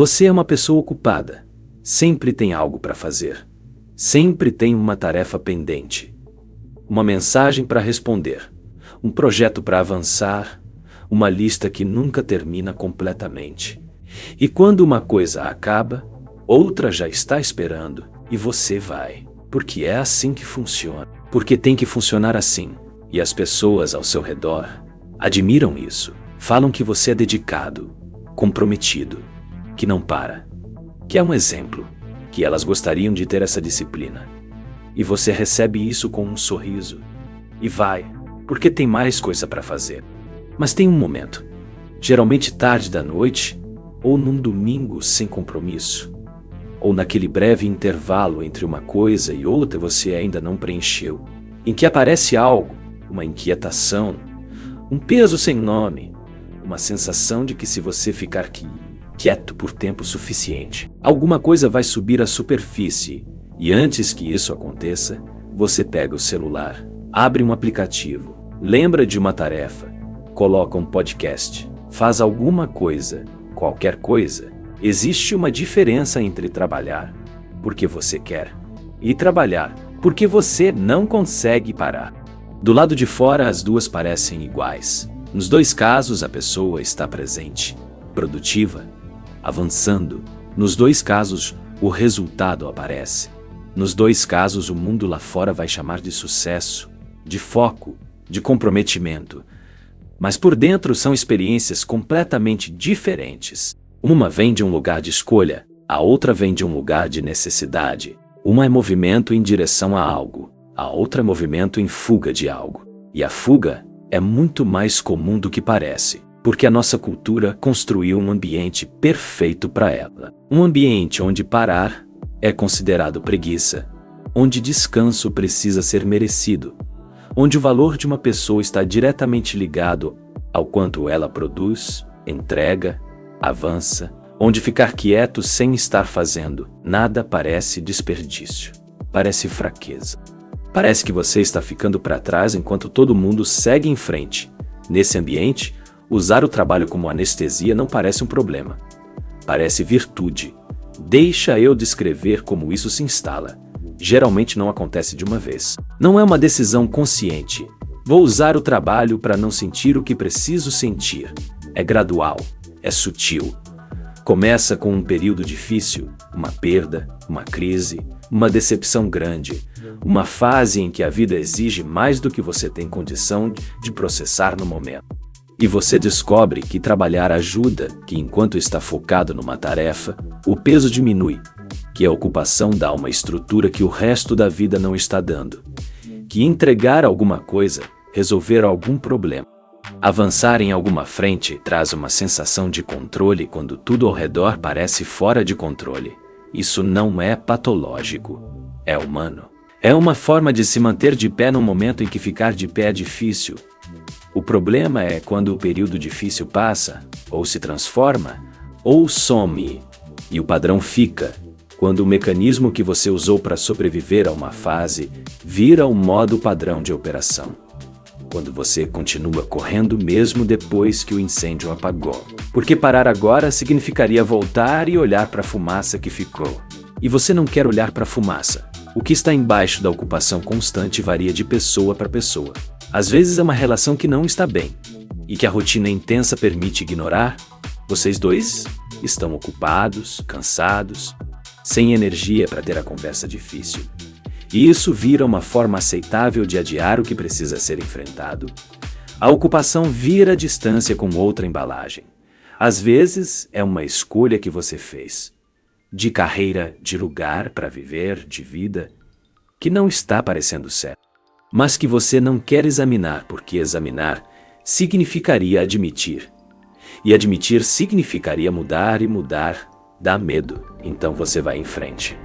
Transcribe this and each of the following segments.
Você é uma pessoa ocupada. Sempre tem algo para fazer. Sempre tem uma tarefa pendente. Uma mensagem para responder. Um projeto para avançar. Uma lista que nunca termina completamente. E quando uma coisa acaba, outra já está esperando e você vai. Porque é assim que funciona. Porque tem que funcionar assim. E as pessoas ao seu redor admiram isso. Falam que você é dedicado, comprometido, que não para, que é um exemplo, que elas gostariam de ter essa disciplina. E você recebe isso com um sorriso. E vai, porque tem mais coisa para fazer. Mas tem um momento, geralmente tarde da noite, ou num domingo sem compromisso, ou naquele breve intervalo entre uma coisa e outra você ainda não preencheu, em que aparece algo, uma inquietação, um peso sem nome, uma sensação de que se você ficar quieto por tempo suficiente, alguma coisa vai subir à superfície, e antes que isso aconteça, você pega o celular, abre um aplicativo, lembra de uma tarefa, coloca um podcast, faz alguma coisa, qualquer coisa. Existe uma diferença entre trabalhar porque você quer e trabalhar porque você não consegue parar. Do lado de fora, as duas parecem iguais. Nos dois casos, a pessoa está presente, produtiva, avançando. Nos dois casos, o resultado aparece. Nos dois casos, o mundo lá fora vai chamar de sucesso, de foco, de comprometimento. Mas por dentro são experiências completamente diferentes. Uma vem de um lugar de escolha, a outra vem de um lugar de necessidade. Uma é movimento em direção a algo, a outra é movimento em fuga de algo. E a fuga é muito mais comum do que parece, porque a nossa cultura construiu um ambiente perfeito para ela. Um ambiente onde parar é considerado preguiça, onde descanso precisa ser merecido, onde o valor de uma pessoa está diretamente ligado ao quanto ela produz, entrega, avança, onde ficar quieto sem estar fazendo nada parece desperdício, parece fraqueza. Parece que você está ficando para trás enquanto todo mundo segue em frente. Nesse ambiente, usar o trabalho como anestesia não parece um problema. Parece virtude. Deixa eu descrever como isso se instala. Geralmente não acontece de uma vez. Não é uma decisão consciente. Vou usar o trabalho para não sentir o que preciso sentir. É gradual, é sutil. Começa com um período difícil, uma perda, uma crise, uma decepção grande, uma fase em que a vida exige mais do que você tem condição de processar no momento. E você descobre que trabalhar ajuda, que enquanto está focado numa tarefa, o peso diminui, que a ocupação dá uma estrutura que o resto da vida não está dando, que entregar alguma coisa, resolver algum problema, avançar em alguma frente traz uma sensação de controle quando tudo ao redor parece fora de controle. Isso não é patológico, é humano. É uma forma de se manter de pé num momento em que ficar de pé é difícil. O problema é quando o período difícil passa, ou se transforma, ou some, e o padrão fica. Quando o mecanismo que você usou para sobreviver a uma fase vira um modo padrão de operação. Quando você continua correndo mesmo depois que o incêndio apagou. Porque parar agora significaria voltar e olhar para a fumaça que ficou. E você não quer olhar para a fumaça. O que está embaixo da ocupação constante varia de pessoa para pessoa. Às vezes é uma relação que não está bem, e que a rotina intensa permite ignorar. Vocês dois estão ocupados, cansados, sem energia para ter a conversa difícil. E isso vira uma forma aceitável de adiar o que precisa ser enfrentado. A ocupação vira distância com outra embalagem. Às vezes é uma escolha que você fez, de carreira, de lugar para viver, de vida, que não está parecendo certo, mas que você não quer examinar porque examinar significaria admitir. E admitir significaria mudar, e mudar dá medo, então você vai em frente.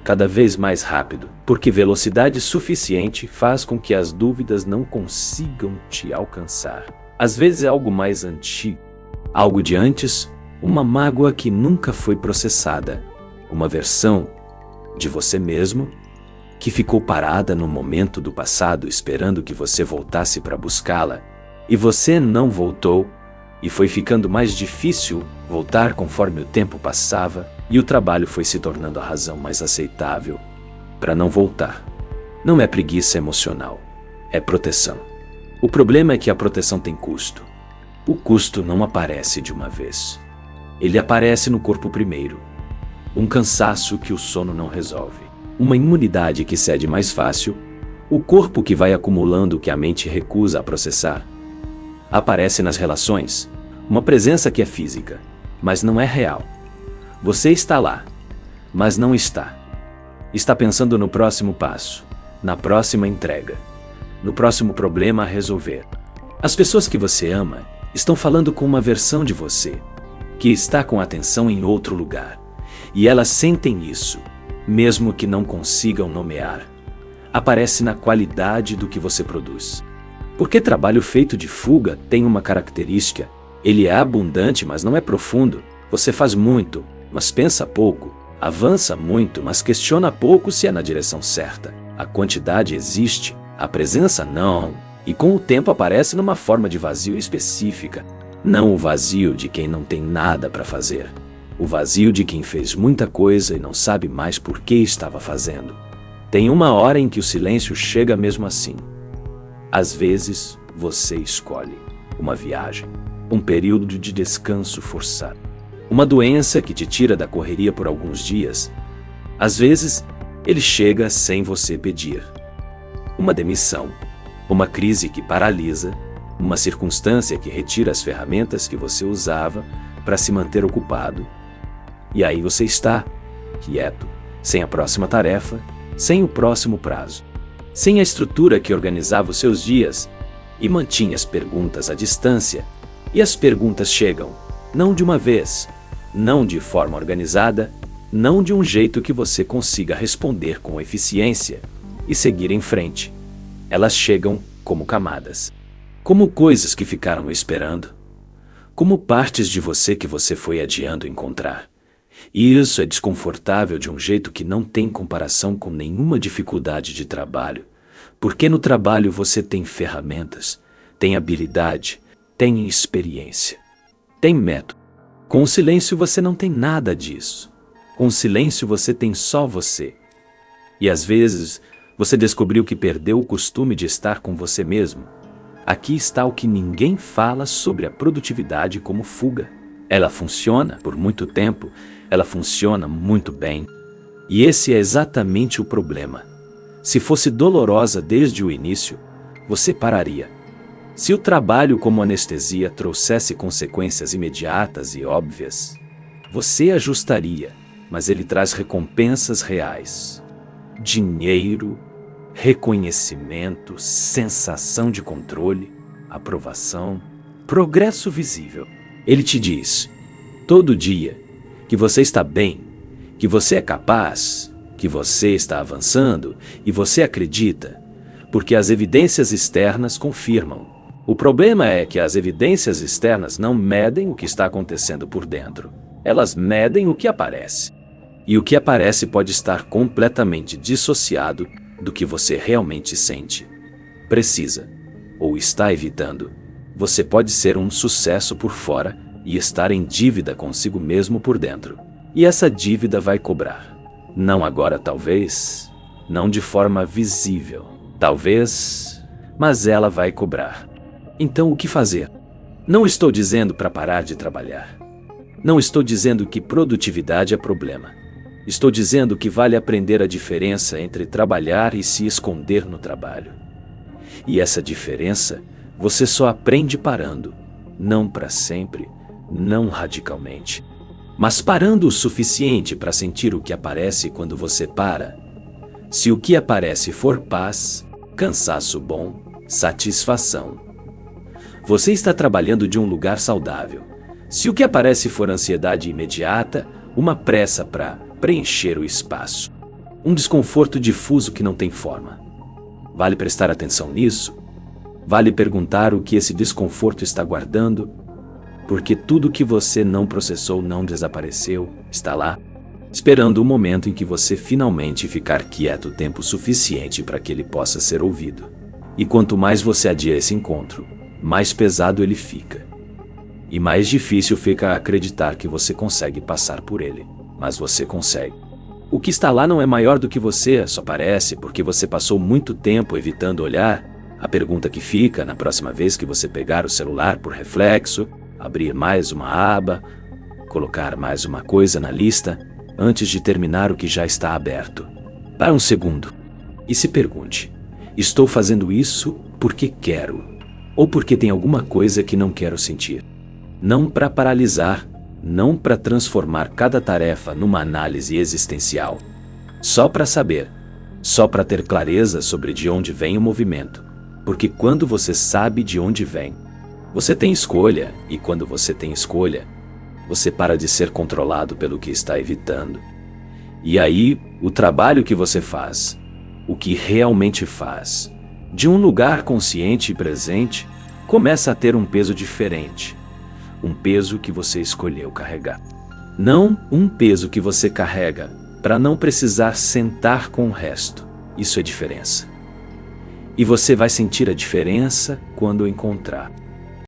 Cada vez mais rápido, porque velocidade suficiente faz com que as dúvidas não consigam te alcançar. Às vezes é algo mais antigo, algo de antes, uma mágoa que nunca foi processada, uma versão de você mesmo que ficou parada no momento do passado esperando que você voltasse para buscá-la, e você não voltou, E foi ficando mais difícil voltar conforme o tempo passava e o trabalho foi se tornando a razão mais aceitável para não voltar. Não é preguiça emocional, é proteção. O problema é que a proteção tem custo. O custo não aparece de uma vez. Ele aparece no corpo primeiro. Um cansaço que o sono não resolve. Uma imunidade que cede mais fácil. O corpo que vai acumulando o que a mente recusa a processar. Aparece nas relações. Uma presença que é física, mas não é real. Você está lá, mas não está. Está pensando no próximo passo, na próxima entrega, no próximo problema a resolver. As pessoas que você ama estão falando com uma versão de você, que está com a atenção em outro lugar. E elas sentem isso, mesmo que não consigam nomear. Aparece na qualidade do que você produz. Porque trabalho feito de fuga tem uma característica: ele é abundante, mas não é profundo. Você faz muito, mas pensa pouco. Avança muito, mas questiona pouco se é na direção certa. A quantidade existe, a presença não. E com o tempo aparece numa forma de vazio específica. Não o vazio de quem não tem nada para fazer. O vazio de quem fez muita coisa e não sabe mais por que estava fazendo. Tem uma hora em que o silêncio chega mesmo assim. Às vezes, você escolhe uma viagem, um período de descanso forçado, uma doença que te tira da correria por alguns dias. Às vezes, ele chega sem você pedir. Uma demissão, uma crise que paralisa, uma circunstância que retira as ferramentas que você usava para se manter ocupado. E aí você está, quieto, sem a próxima tarefa, sem o próximo prazo, sem a estrutura que organizava os seus dias e mantinha as perguntas à distância. E as perguntas chegam, não de uma vez, não de forma organizada, não de um jeito que você consiga responder com eficiência e seguir em frente. Elas chegam como camadas, como coisas que ficaram esperando, como partes de você que você foi adiando encontrar. E isso é desconfortável de um jeito que não tem comparação com nenhuma dificuldade de trabalho, porque no trabalho você tem ferramentas, tem habilidade, tem experiência, tem método. Com o silêncio você não tem nada disso. Com o silêncio você tem só você. E às vezes você descobriu que perdeu o costume de estar com você mesmo. Aqui está o que ninguém fala sobre a produtividade como fuga. Ela funciona por muito tempo, ela funciona muito bem. E esse é exatamente o problema. Se fosse dolorosa desde o início, você pararia. Se o trabalho como anestesia trouxesse consequências imediatas e óbvias, você ajustaria, mas ele traz recompensas reais. Dinheiro, reconhecimento, sensação de controle, aprovação, progresso visível. Ele te diz, todo dia, que você está bem, que você é capaz, que você está avançando e você acredita, porque as evidências externas confirmam. O problema é que as evidências externas não medem o que está acontecendo por dentro. Elas medem o que aparece. E o que aparece pode estar completamente dissociado do que você realmente sente, precisa, ou está evitando. Você pode ser um sucesso por fora e estar em dívida consigo mesmo por dentro. E essa dívida vai cobrar. Não agora, talvez. Não de forma visível. Talvez. Mas ela vai cobrar. Então, o que fazer? Não estou dizendo para parar de trabalhar. Não estou dizendo que produtividade é problema. Estou dizendo que vale aprender a diferença entre trabalhar e se esconder no trabalho. E essa diferença você só aprende parando. Não para sempre, não radicalmente. Mas parando o suficiente para sentir o que aparece quando você para. Se o que aparece for paz, cansaço bom, satisfação, você está trabalhando de um lugar saudável. Se o que aparece for ansiedade imediata, uma pressa para preencher o espaço, um desconforto difuso que não tem forma. Vale prestar atenção nisso? Vale perguntar o que esse desconforto está guardando? Porque tudo que você não processou não desapareceu, está lá, esperando o momento em que você finalmente ficar quieto o tempo suficiente para que ele possa ser ouvido. E quanto mais você adia esse encontro, mais pesado ele fica. E mais difícil fica acreditar que você consegue passar por ele. Mas você consegue. O que está lá não é maior do que você, só parece porque você passou muito tempo evitando olhar. A pergunta que fica na próxima vez que você pegar o celular por reflexo, abrir mais uma aba, colocar mais uma coisa na lista, antes de terminar o que já está aberto. Para um segundo e se pergunte: estou fazendo isso porque quero, ou porque tem alguma coisa que não quero sentir? Não para paralisar, não para transformar cada tarefa numa análise existencial. Só para saber, só para ter clareza sobre de onde vem o movimento. Porque quando você sabe de onde vem, você tem escolha, e quando você tem escolha, você para de ser controlado pelo que está evitando. E aí, o trabalho que você faz, o que realmente faz, de um lugar consciente e presente, começa a ter um peso diferente. Um peso que você escolheu carregar. Não um peso que você carrega para não precisar sentar com o resto. Isso é diferença. E você vai sentir a diferença quando o encontrar.